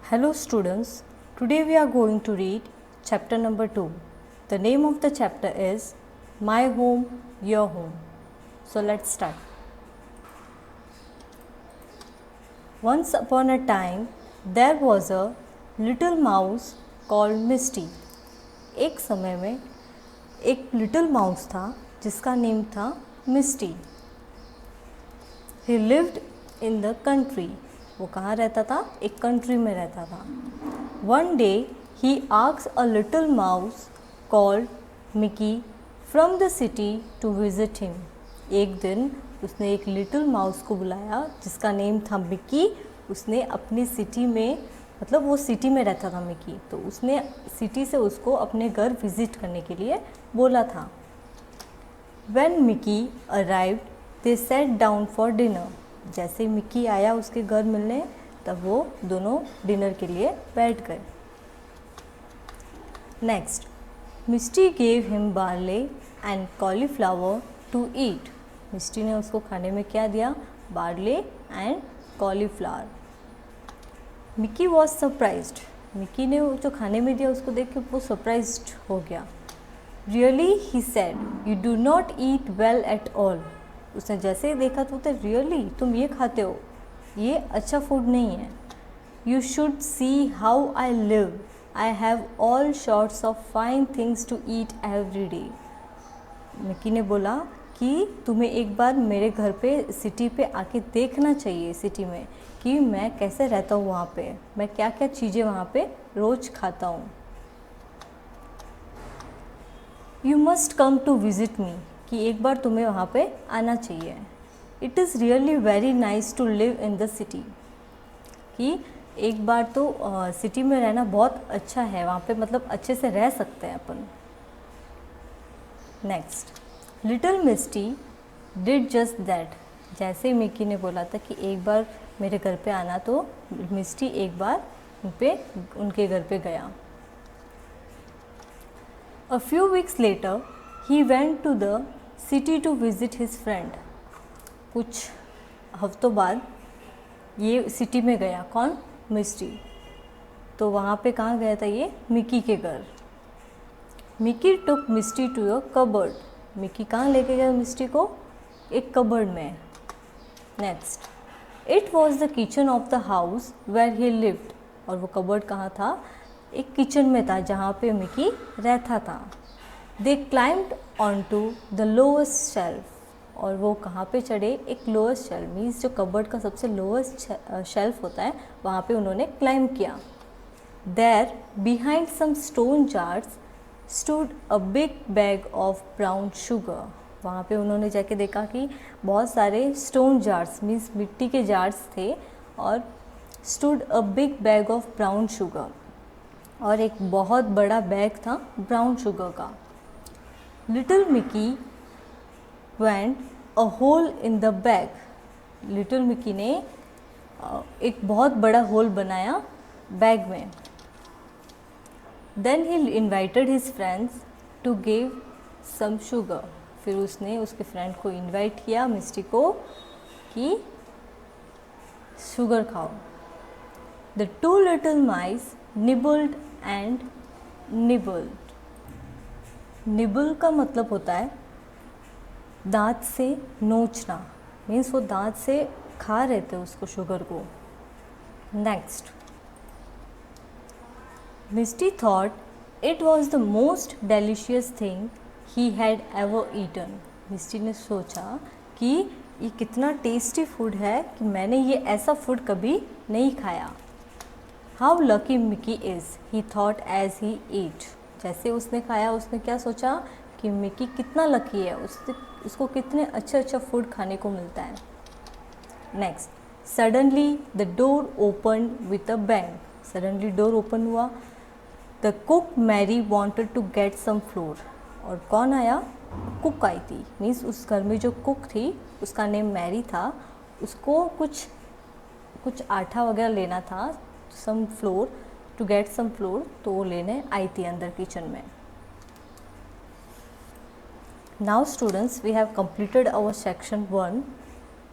Hello students, today we are going to read chapter number 2. The name of the chapter is My Home, Your Home. So let's start. Once upon a time, there was a little mouse called Misty. एक समय में एक little mouse था जिसका name था मिस्टी. He lived in the country. वो कहाँ रहता था? एक कंट्री में रहता था. One day he asked a little mouse called Mickey from the city to visit him. एक दिन उसने एक लिटिल माउस को बुलाया जिसका नेम था मिकी. उसने अपनी सिटी में, मतलब वो सिटी में रहता था मिकी, तो उसने सिटी से उसको अपने घर विज़िट करने के लिए बोला था. When Mickey arrived, they sat down for dinner. जैसे मिकी आया उसके घर मिलने, तब वो दोनों डिनर के लिए बैठ गए. Next, Misty gave him barley and cauliflower to eat. Misty ने उसको खाने में क्या दिया? Barley and cauliflower. Mickey was surprised. Mickey ने जो खाने में दिया उसको देख के वो सरप्राइज्ड हो गया. Really he said, you do not eat well at all. उसने जैसे ही देखा तो बोलते, रियली तुम ये खाते हो, ये अच्छा फूड नहीं है. You should see how I live, I have all sorts of fine things to eat every day. Mickey ने बोला कि तुम्हें एक बार मेरे घर पे सिटी पे आके देखना चाहिए, सिटी में, कि मैं कैसे रहता हूँ वहाँ पे, मैं क्या क्या चीज़ें वहाँ पे रोज़ खाता हूँ. You must come to visit me, कि एक बार तुम्हें वहाँ पे आना चाहिए. It is really very nice to live in the city, कि एक बार तो सिटी में रहना बहुत अच्छा है, वहाँ पे मतलब अच्छे से रह सकते हैं अपन. Next, little Misty did just that. जैसे मिकी ने बोला था कि एक बार मेरे घर पे आना, तो मिस्टी एक बार उनके घर पे गया. A few weeks later, he went to the city to visit his friend. कुछ हफ्तों बाद ये सिटी में गया. कौन? मिस्टी. तो वहाँ पे कहाँ गया था ये? मिकी के घर. Mickey took Misty to a cupboard. Mickey कहाँ लेके गया मिस्टी को? एक कबर्ड में. Next, it was the kitchen of the house where he lived. और वो कबर्ड कहाँ था? एक किचन में था जहाँ पे मिकी रहता था. They climbed on to the lowest shelf. और वो कहाँ पे चढ़े? एक लोएस्ट शेल्फ, मीन्स जो कबर्ड का सबसे लोएस्ट शेल्फ होता है, वहाँ पे उन्होंने क्लाइम किया. There behind some stone jars stood a big bag of brown sugar. वहाँ पे उन्होंने जाके देखा कि बहुत सारे स्टोन जार्स, मीन्स मिट्टी के जार्स थे, और stood a big bag of brown sugar. और एक बहुत बड़ा बैग था ब्राउन शुगर का. Little Mickey went a hole in the bag. Little Mickey ने एक बहुत बड़ा होल बनाया बैग में. Then he invited his friends to give some sugar. फिर उसने उसके फ्रेंड को इनवाइट किया, मिस्टी को, कि शुगर खाओ. The two little mice nibbled and nibbled. Nibble का मतलब होता है दांत से नोचना, मीन्स वो दांत से खा रहे थे उसको, शुगर को. Next, Misty thought it was the most delicious thing he had ever eaten. Misty ने सोचा कि ये कितना टेस्टी फूड है कि मैंने ये ऐसा फूड कभी नहीं खाया. How lucky Mickey is, he thought as he ate. जैसे उसने खाया, उसने क्या सोचा कि मिकी कितना लकी है, उसको कितने अच्छा फूड खाने को मिलता है. Next, suddenly the door open with a bang. Suddenly door open हुआ. The cook Mary wanted to get some flour. और कौन आया? कुक आई थी, मीन्स उस घर में जो कुक थी उसका नेम मैरी था. उसको कुछ आटा वगैरह लेना था, some flour, to get some flour, तो वो लेने आई थी अंदर किचन में. Now students, we have completed our section 1.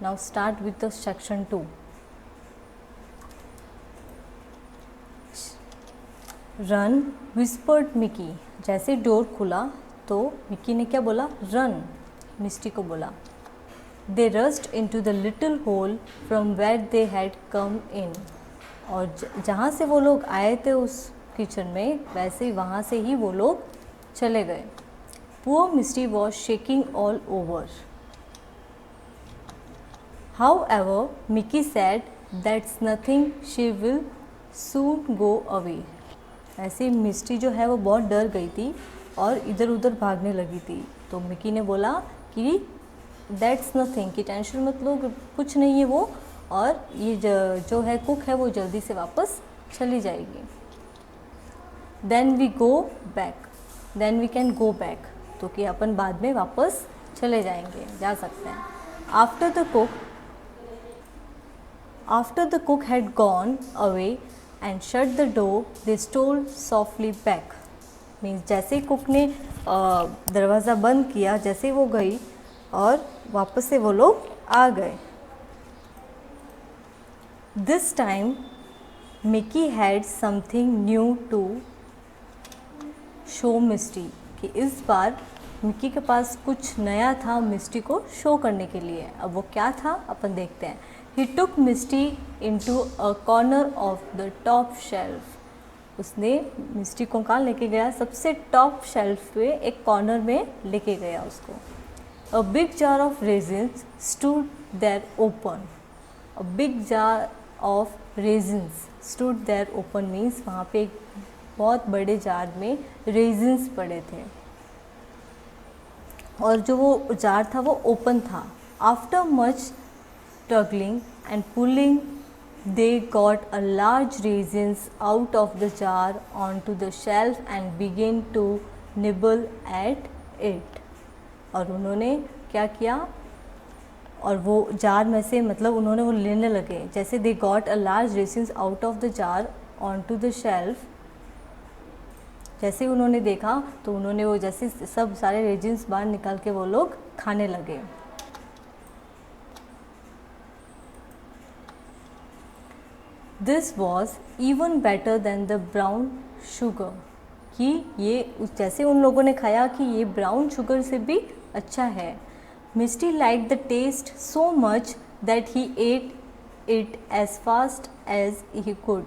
Now start with the section 2. Run whispered Mickey, जैसे डोर खुला तो मिकी ने क्या बोला, रन, मिस्टी को बोला। They rushed into the little hole from where they had come in, और जहाँ से वो लोग आए थे उस किचन में, वैसे ही वहाँ से ही वो लोग चले गए। Poor Misty was shaking all over. However, Mickey said, "That's nothing. She will soon go away." ऐसे मिस्टी जो है वो बहुत डर गई थी और इधर उधर भागने लगी थी। तो मिकी ने बोला कि दैट्स नथिंग, कि टेंशन मत लो, कुछ नहीं है वो, और ये जो है कुक है वो जल्दी से वापस चली जाएगी। Then we go back, then we can go back, तो कि अपन बाद में वापस चले जाएंगे, जा सकते हैं। After the cook had gone away and shut the door, they stole softly back. Means जैसे ही कुक ने दरवाज़ा बंद किया, जैसे ही वो गई और वापस से वो लोग आ गए। This time, Mickey had something new to show Misty, कि इस बार मिक्की के पास कुछ नया था मिस्टी को शो करने के लिए। अब वो क्या था अपन देखते हैं। He took Misty into a corner of the top shelf. उसने मिस्टी को कहाँ लेके गया, सबसे टॉप शेल्फ पे एक कॉर्नर में लेके गया उसको। A big jar of raisins stood there open. A big jar of raisins stood there open means वहाँ पे एक बहुत बड़े जार में रेजिन्स पड़े थे और जो वो जार था वो ओपन था। After much struggling and pulling, they got a large raisins out of the jar onto the shelf and began to nibble at it. और उन्होंने क्या किया, और वो जार में से मतलब उन्होंने वो लेने लगे। जैसे they got a large raisins out of the jar onto the shelf, जैसे उन्होंने देखा तो उन्होंने वो जैसे सब सारे रेजिन्स बाहर निकाल के वो लोग खाने लगे। This was even better than the brown sugar, कि ये जैसे उन लोगों ने खाया कि ये ब्राउन शुगर से भी अच्छा है। Misty liked the taste so much that he ate it as fast as he could.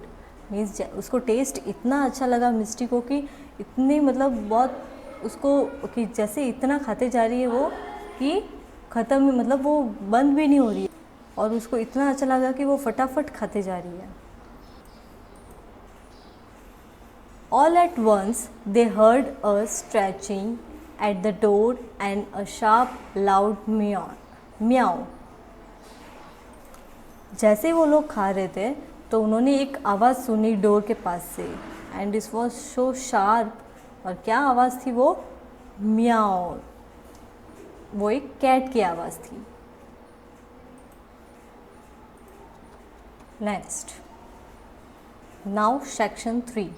Means उसको टेस्ट इतना अच्छा लगा मिस्टी को कि इतनी मतलब बहुत उसको कि जैसे इतना खाते जा रही है वो कि ख़त्म, मतलब वो बंद भी नहीं हो रही है, और उसको इतना अच्छा लगा कि वो फटाफट खाते जा रही है। All at once they heard a scratching at the door and a sharp loud meow. जैसे वो लोग खा रहे थे तो उन्होंने एक आवाज़ सुनी डोर के पास से, and it was so sharp, और क्या आवाज़ थी वो, म्याओ, वो एक कैट की आवाज़ थी। Next, now section 3।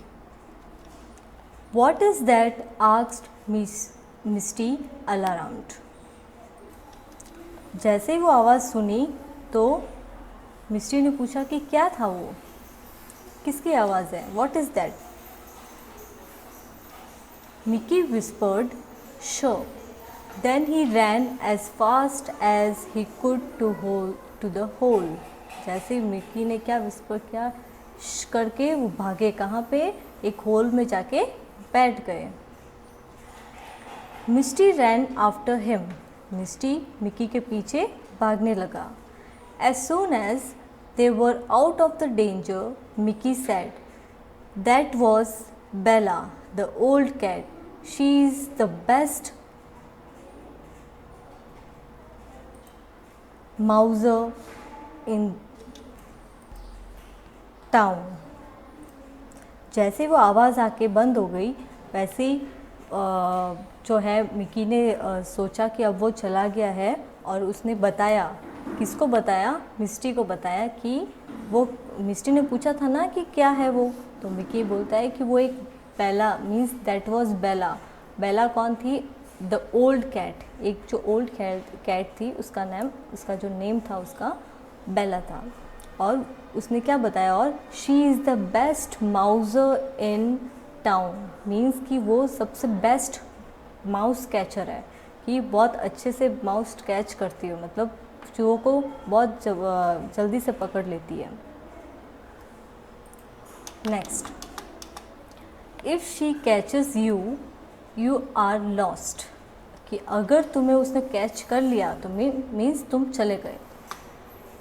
What is that? asked Misty alarmed. जैसे ही वो आवाज़ सुनी तो मिस्टी ने पूछा कि क्या था वो, किसकी आवाज़ है, What is that? Mickey whispered, "Sure." Then he ran as fast as he could to the hole. जैसे ही मिक्की ने क्या विस्पर किया करके वो भागे, कहाँ पे, एक होल में जाके बैठ गए। Misty ran after him, Misty Mickey के पीछे भागने लगा। As soon as they were out of the danger, Mickey said, that was Bella the old cat, she is the best mouser in town. जैसे वो आवाज़ आके बंद हो गई, वैसे ही जो है मिक्की ने सोचा कि अब वो चला गया है, और उसने बताया, किसको बताया, मिस्टी को बताया कि वो, मिस्टी ने पूछा था ना कि क्या है वो, तो मिक्की बोलता है कि वो एक बेला, मीन्स दैट वाज बेला। बेला कौन थी, द ओल्ड कैट, एक जो ओल्ड कैट थी उसका नाम, उसका जो नेम था उसका बेला था। और उसने क्या बताया, और she is the best mouser in town means कि वो सबसे बेस्ट माउस कैचर है, कि बहुत अच्छे से माउस कैच करती है, मतलब चूहों को बहुत जल्दी से पकड़ लेती है। Next, if she catches you you are lost, कि अगर तुम्हें उसने कैच कर लिया तो मीन्स तुम चले गए।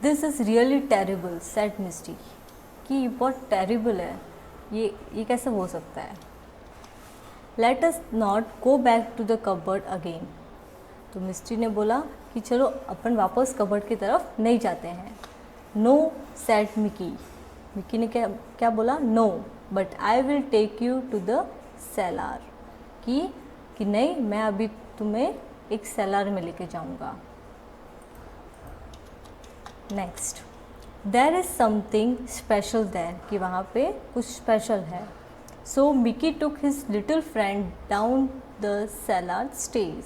This is really terrible said Misty, कि ये बहुत टेरिबल है, ये कैसे हो सकता है। Let us not go back to the cupboard again, तो मिस्टी ने बोला कि चलो अपन वापस कबर्ड की तरफ नहीं जाते हैं। नो सेड मिकी, मिकी ने क्या बोला, no but I will take you to the cellar, कि नहीं, मैं अभी तुम्हें एक सेलार में लेके जाऊंगा। Next, there is something special there, कि वहाँ पे कुछ स्पेशल है। So Mickey took his little friend down the cellar steps,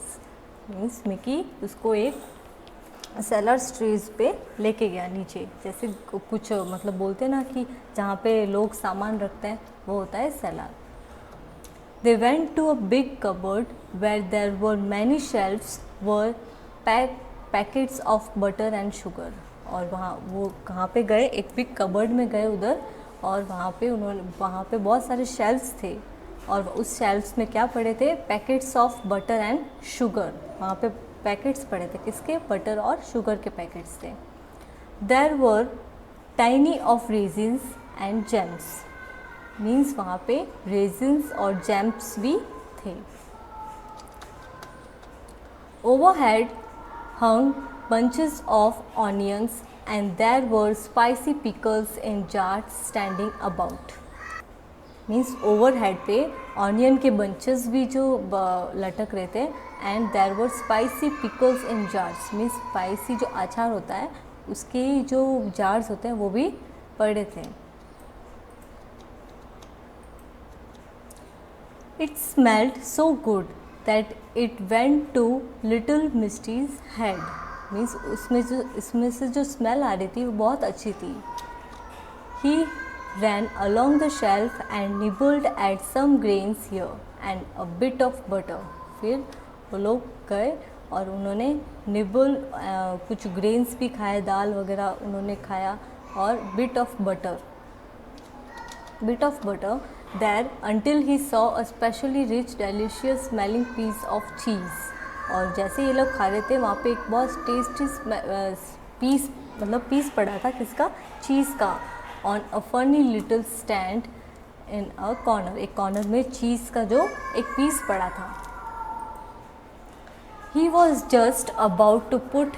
means Mickey उसको एक सेलर स्टेज पे लेके गया नीचे, जैसे कुछ मतलब बोलते हैं ना कि जहाँ पे लोग सामान रखते हैं वो होता है seller. They went to a big cupboard where there were many shelves were packets of butter and sugar, और वो कहाँ पे गए, एक बिग कबर्ड में गए उधर, और वहाँ पे बहुत सारे शेल्फ्स थे, और उस शेल्फ्स में क्या पड़े थे, packets of butter and sugar, वहाँ पे पैकेट्स पड़े थे, किसके, बटर और शुगर के पैकेट्स थे। There were tiny of raisins and gems, means वहाँ पे रेजिन्स और जेम्स भी थे। Overhead hung bunches of onions and there were spicy pickles in jars standing about, means overhead पे ऑनियन के बंचेस भी जो लटक रहे थे, and there were spicy pickles in jars, means spicy जो अचार होता है उसके जो जार्स होते हैं वो भी पड़े थे। It smelled so good that it went to little Misty's head, means इसमें से जो स्मेल आ रही थी वो बहुत अच्छी थी। ही ran along the shelf and nibbled at some grains here and a bit of butter, फिर वो लोग गए और उन्होंने निबल कुछ ग्रेन्स भी खाए, दाल वगैरह उन्होंने खाया, और bit of butter there until he saw a specially rich delicious smelling piece of cheese, और जैसे ये लोग खा रहे थे वहाँ पे एक बहुत टेस्टी पीस पड़ा था, किसका, चीज़ का, on a funny little stand in a corner, एक कॉर्नर में चीज़ का जो एक पीस पड़ा था। He was just about to put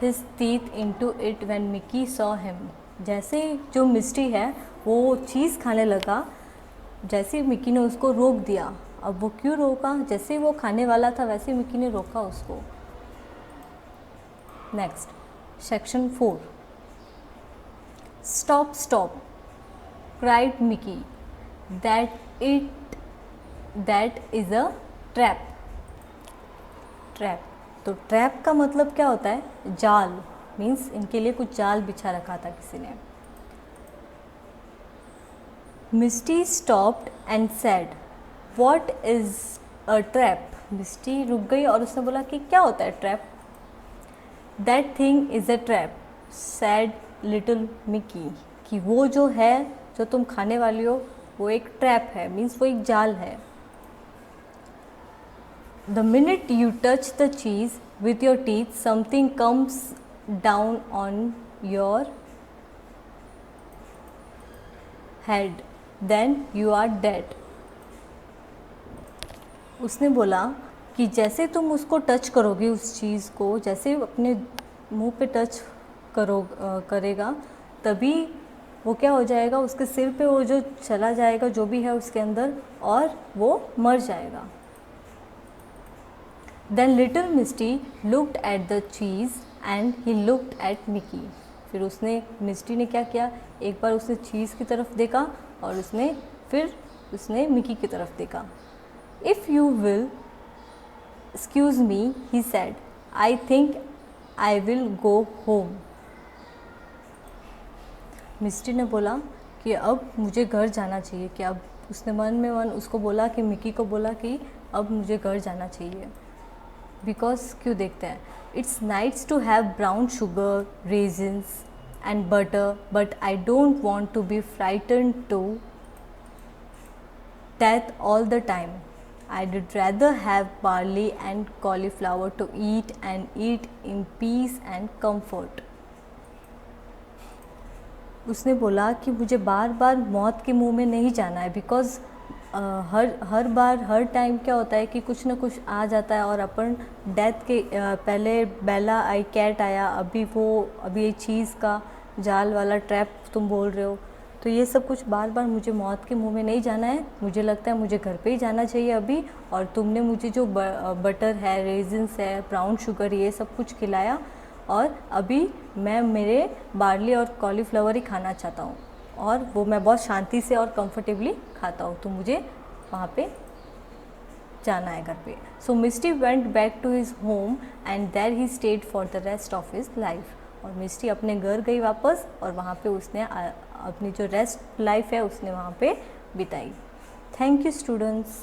his teeth into it when Mickey saw him, जैसे जो मिस्टी है वो चीज़ खाने लगा, जैसे मिकी ने उसको रोक दिया। अब वो क्यों रोका, जैसे वो खाने वाला था वैसे मिकी ने रोका उसको। Next, section 4, Stop, stop, cried Mickey. That is a trap. Trap, तो ट्रैप का मतलब क्या होता है, जाल, मीन्स इनके लिए कुछ जाल बिछा रखा था किसी ने। Misty stopped and said, what is a trap. मिस्टी रुक गई और उसने बोला कि क्या होता है trap. That thing is a trap said little Mickey, कि वो जो है जो तुम खाने वाली हो वो एक ट्रैप है, मीन्स वो एक जाल है। The minute you touch the cheese with your teeth something comes down on your head then you are dead. उसने बोला कि जैसे तुम उसको टच करोगे, उस चीज़ को जैसे अपने मुंह पे टच करेगा, तभी वो क्या हो जाएगा, उसके सिर पे वो जो चला जाएगा जो भी है उसके अंदर, और वो मर जाएगा। Then little Misty looked at the cheese and he looked at Mickey, फिर मिस्टी ने क्या किया, एक बार उसने चीज़ की तरफ देखा और उसने मिकी की तरफ देखा। If you will excuse me he said, I think I will go home. Misty ने बोला कि अब मुझे घर जाना चाहिए, कि अब उसने मन में मन उसको बोला कि मिकी को बोला कि अब मुझे घर जाना चाहिए। बिकॉज क्यों देखते हैं, it's nice to have brown sugar, raisins and butter, but I don't want to be frightened to death all the time. I'd rather have barley and cauliflower to eat and eat in peace and comfort. उसने बोला कि मुझे बार बार मौत के मुंह में नहीं जाना है, because her bar her time क्या होता है कि कुछ ना कुछ आ जाता है और अपन डेथ के पहले बेला आई कैट आया, अभी ये चीज़ का जाल वाला ट्रैप तुम बोल रहे हो, तो ये सब कुछ बार बार मुझे मौत के मुंह में नहीं जाना है। मुझे लगता है मुझे घर पे ही जाना चाहिए अभी, और तुमने मुझे जो बटर है, रेजिन्स है, ब्राउन शुगर, ये सब कुछ खिलाया, और अभी मैं मेरे बार्ली और कॉलीफ्लावर ही खाना चाहता हूँ, और वो मैं बहुत शांति से और कंफर्टेबली खाता हूँ, तो मुझे वहाँ पे जाना है घर पे। So Misty went back to his home and there he stayed for the rest of his life. और मिस्टी अपने घर गई वापस, और वहाँ पे उसने अपनी जो रेस्ट लाइफ है उसने वहाँ पे बिताई। Thank you students.